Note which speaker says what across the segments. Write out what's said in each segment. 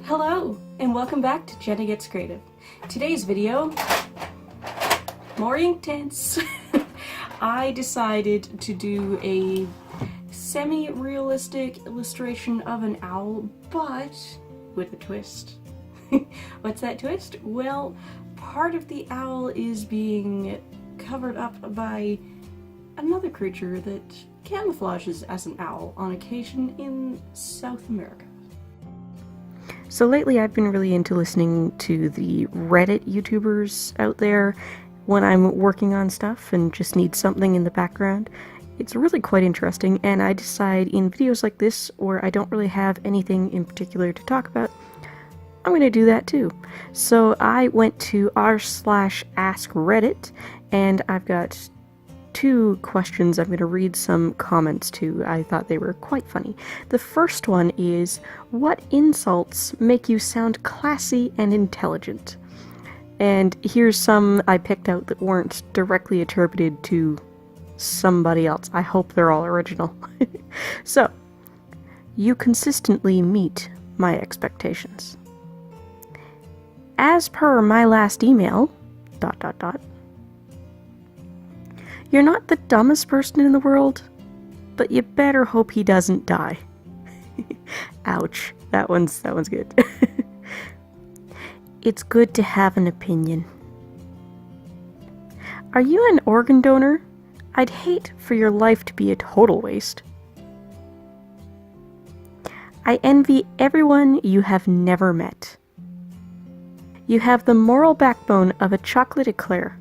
Speaker 1: Hello, and welcome back to Jenna Gets Creative. Today's video, more Inktense. I decided to do a semi-realistic illustration of an owl, but with a twist. What's that twist? Well, part of the owl is being covered up by another creature that camouflages as an owl on occasion in South America. So lately I've been really into listening to the Reddit YouTubers out there when I'm working on stuff and just need something in the background. It's really quite interesting, and I decide in videos like this where I don't really have anything in particular to talk about, I'm going to do that too. So I went to r/AskReddit, and I've got two questions I'm going to read some comments to. I thought they were quite funny. The first one is, what insults make you sound classy and intelligent? And here's some I picked out that weren't directly attributed to somebody else. I hope they're all original. So, you consistently meet my expectations. As per my last email, ... You're not the dumbest person in the world, but you better hope he doesn't die. Ouch. That one's good. It's good to have an opinion. Are you an organ donor? I'd hate for your life to be a total waste. I envy everyone you have never met. You have the moral backbone of a chocolate eclair.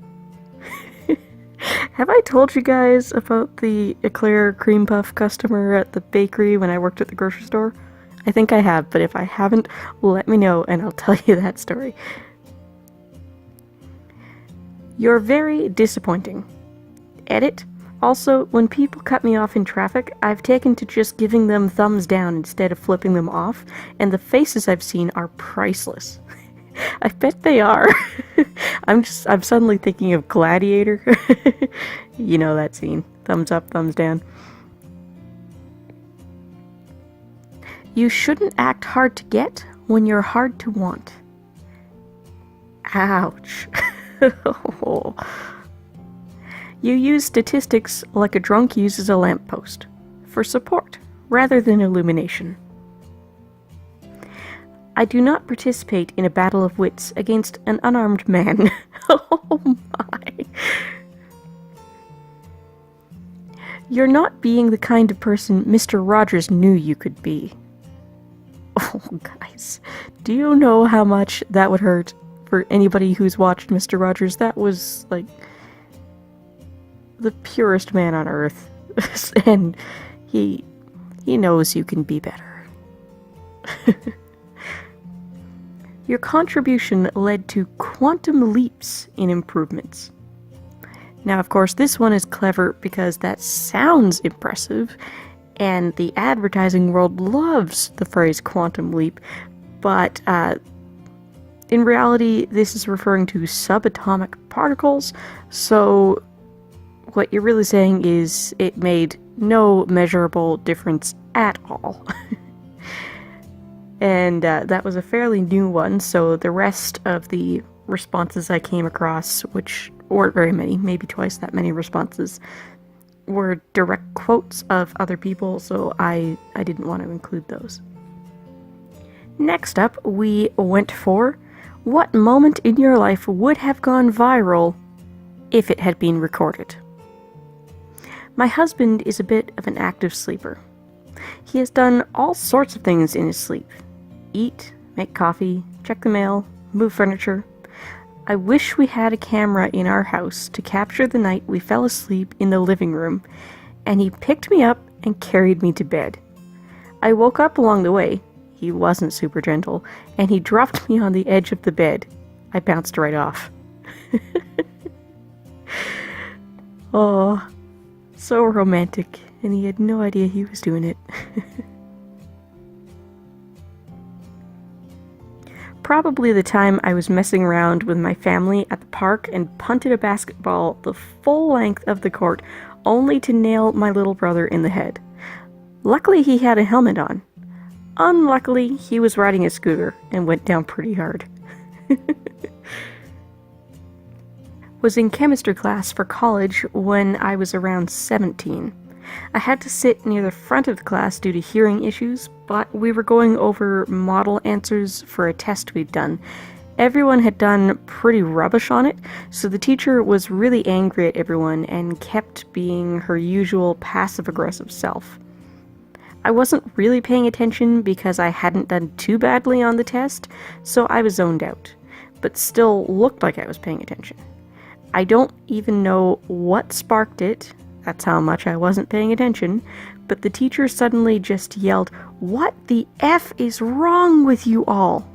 Speaker 1: Have I told you guys about the eclair cream puff customer at the bakery when I worked at the grocery store? I think I have, but if I haven't, let me know and I'll tell you that story. You're very disappointing. Edit. Also, when people cut me off in traffic, I've taken to just giving them thumbs down instead of flipping them off, and the faces I've seen are priceless. I bet they are. I'm suddenly thinking of Gladiator. You know that scene. Thumbs up, thumbs down. You shouldn't act hard to get when you're hard to want. Ouch. You use statistics like a drunk uses a lamppost, for support rather than illumination. I do not participate in a battle of wits against an unarmed man. Oh my. You're not being the kind of person Mr. Rogers knew you could be. Oh, guys. Do you know how much that would hurt for anybody who's watched Mr. Rogers? That was, like, the purest man on earth. And he knows you can be better. Your contribution led to quantum leaps in improvements. Now, of course, this one is clever because that sounds impressive, and the advertising world loves the phrase quantum leap, but in reality, this is referring to subatomic particles, so what you're really saying is it made no measurable difference at all. And that was a fairly new one, so the rest of the responses I came across, which weren't very many, maybe twice that many responses, were direct quotes of other people, so I didn't want to include those. Next up, we went for, what moment in your life would have gone viral if it had been recorded? My husband is a bit of an active sleeper. He has done all sorts of things in his sleep. Eat, make coffee, check the mail, move furniture. I wish we had a camera in our house to capture the night we fell asleep in the living room, and he picked me up and carried me to bed. I woke up along the way. He wasn't super gentle, and he dropped me on the edge of the bed. I bounced right off. Oh, so romantic, and he had no idea he was doing it. Probably the time I was messing around with my family at the park and punted a basketball the full length of the court, only to nail my little brother in the head. Luckily he had a helmet on. Unluckily, he was riding a scooter and went down pretty hard. Was in chemistry class for college when I was around 17. I had to sit near the front of the class due to hearing issues, but we were going over model answers for a test we'd done. Everyone had done pretty rubbish on it, so the teacher was really angry at everyone and kept being her usual passive-aggressive self. I wasn't really paying attention because I hadn't done too badly on the test, so I was zoned out, but still looked like I was paying attention. I don't even know what sparked it, that's how much I wasn't paying attention, but the teacher suddenly just yelled, "What the F is wrong with you all?"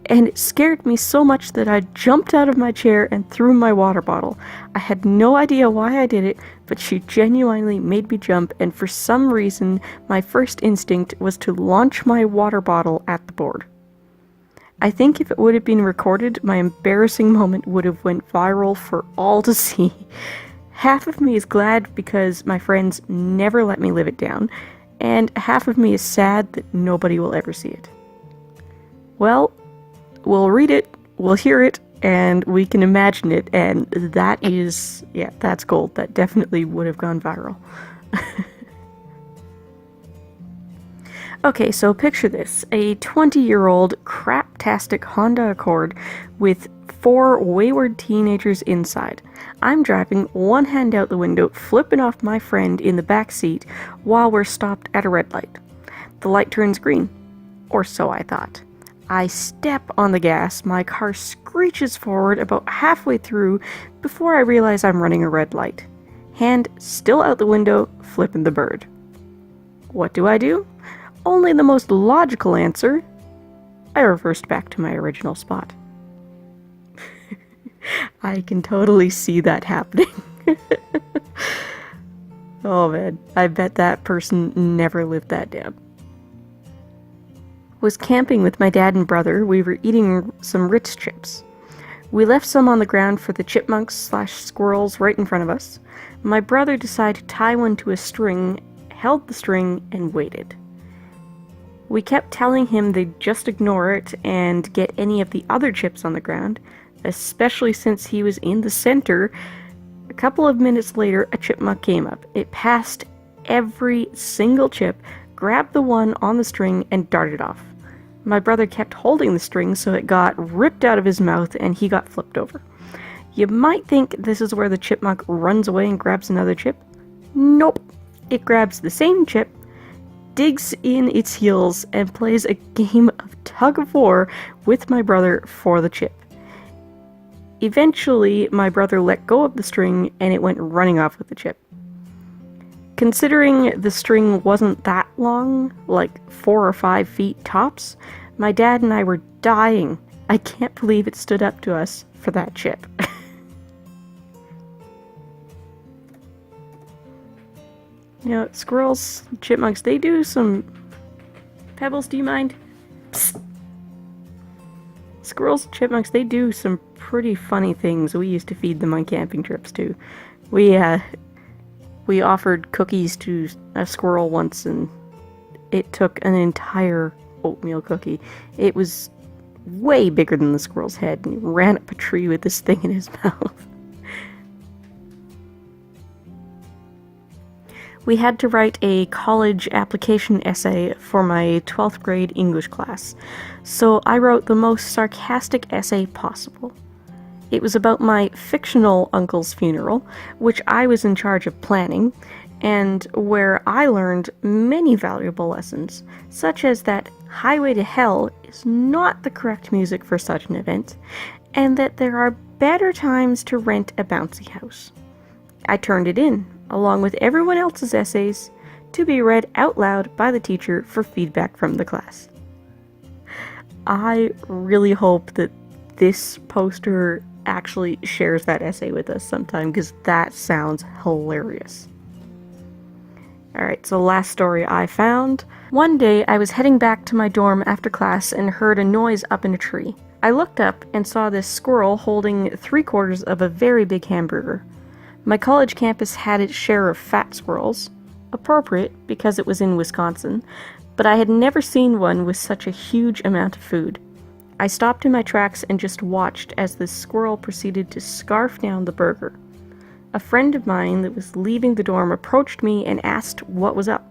Speaker 1: And it scared me so much that I jumped out of my chair and threw my water bottle. I had no idea why I did it, but she genuinely made me jump, and for some reason, my first instinct was to launch my water bottle at the board. I think if it would have been recorded, my embarrassing moment would have went viral for all to see. Half of me is glad because my friends never let me live it down, and half of me is sad that nobody will ever see it. Well, we'll read it, we'll hear it, and we can imagine it, and that is, yeah, that's gold. That definitely would have gone viral. Okay, so picture this. A 20-year-old craptastic Honda Accord with 4 wayward teenagers inside. I'm driving, one hand out the window, flipping off my friend in the back seat while we're stopped at a red light. The light turns green. Or so I thought. I step on the gas, my car screeches forward about halfway through before I realize I'm running a red light. Hand still out the window, flipping the bird. What do? Only the most logical answer. I reversed back to my original spot. I can totally see that happening. Oh man, I bet that person never lived that down. Was camping with my dad and brother. We were eating some Ritz chips. We left some on the ground for the chipmunks/squirrels right in front of us. My brother decided to tie one to a string, held the string, and waited. We kept telling him they'd just ignore it and get any of the other chips on the ground, especially since he was in the center. A couple of minutes later, a chipmunk came up. It passed every single chip, grabbed the one on the string, and darted off. My brother kept holding the string so it got ripped out of his mouth and he got flipped over. You might think this is where the chipmunk runs away and grabs another chip. Nope. It grabs the same chip, digs in its heels, and plays a game of tug-of-war with my brother for the chip. Eventually, my brother let go of the string and it went running off with the chip. Considering the string wasn't that long, like 4 or 5 feet tops, my dad and I were dying. I can't believe it stood up to us for that chip. You know, squirrels, chipmunks, they do some... Pebbles, do you mind? Psst. Squirrels, chipmunks, they do some pretty funny things. We used to feed them on camping trips, too. We offered cookies to a squirrel once, and it took an entire oatmeal cookie. It was way bigger than the squirrel's head, and he ran up a tree with this thing in his mouth. We had to write a college application essay for my 12th grade English class, so I wrote the most sarcastic essay possible. It was about my fictional uncle's funeral, which I was in charge of planning, and where I learned many valuable lessons, such as that Highway to Hell is not the correct music for such an event, and that there are better times to rent a bouncy house. I turned it in, along with everyone else's essays, to be read out loud by the teacher for feedback from the class. I really hope that this poster actually shares that essay with us sometime, because that sounds hilarious. Alright, so last story I found. One day I was heading back to my dorm after class and heard a noise up in a tree. I looked up and saw this squirrel holding 3/4 of a very big hamburger. My college campus had its share of fat squirrels, appropriate because it was in Wisconsin, but I had never seen one with such a huge amount of food. I stopped in my tracks and just watched as this squirrel proceeded to scarf down the burger. A friend of mine that was leaving the dorm approached me and asked what was up.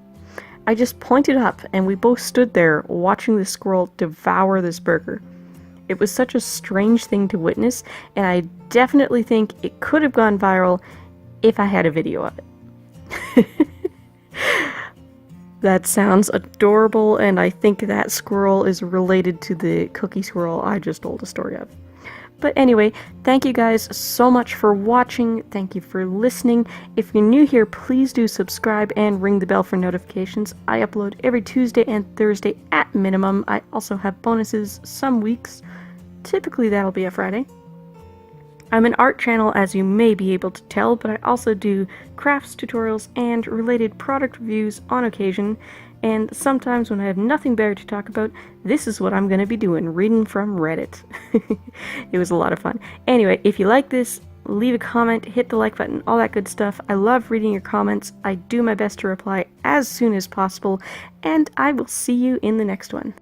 Speaker 1: I just pointed up and we both stood there watching the squirrel devour this burger. It was such a strange thing to witness, and I definitely think it could have gone viral if I had a video of it. That sounds adorable, and I think that squirrel is related to the cookie squirrel I just told a story of. But anyway, thank you guys so much for watching. Thank you for listening. If you're new here, please do subscribe and ring the bell for notifications. I upload every Tuesday and Thursday at minimum. I also have bonuses some weeks. Typically that'll be a Friday. I'm an art channel, as you may be able to tell, but I also do crafts tutorials and related product reviews on occasion, and sometimes when I have nothing better to talk about, this is what I'm going to be doing, reading from Reddit. It was a lot of fun. Anyway, if you like this, leave a comment, hit the like button, all that good stuff. I love reading your comments. I do my best to reply as soon as possible, and I will see you in the next one.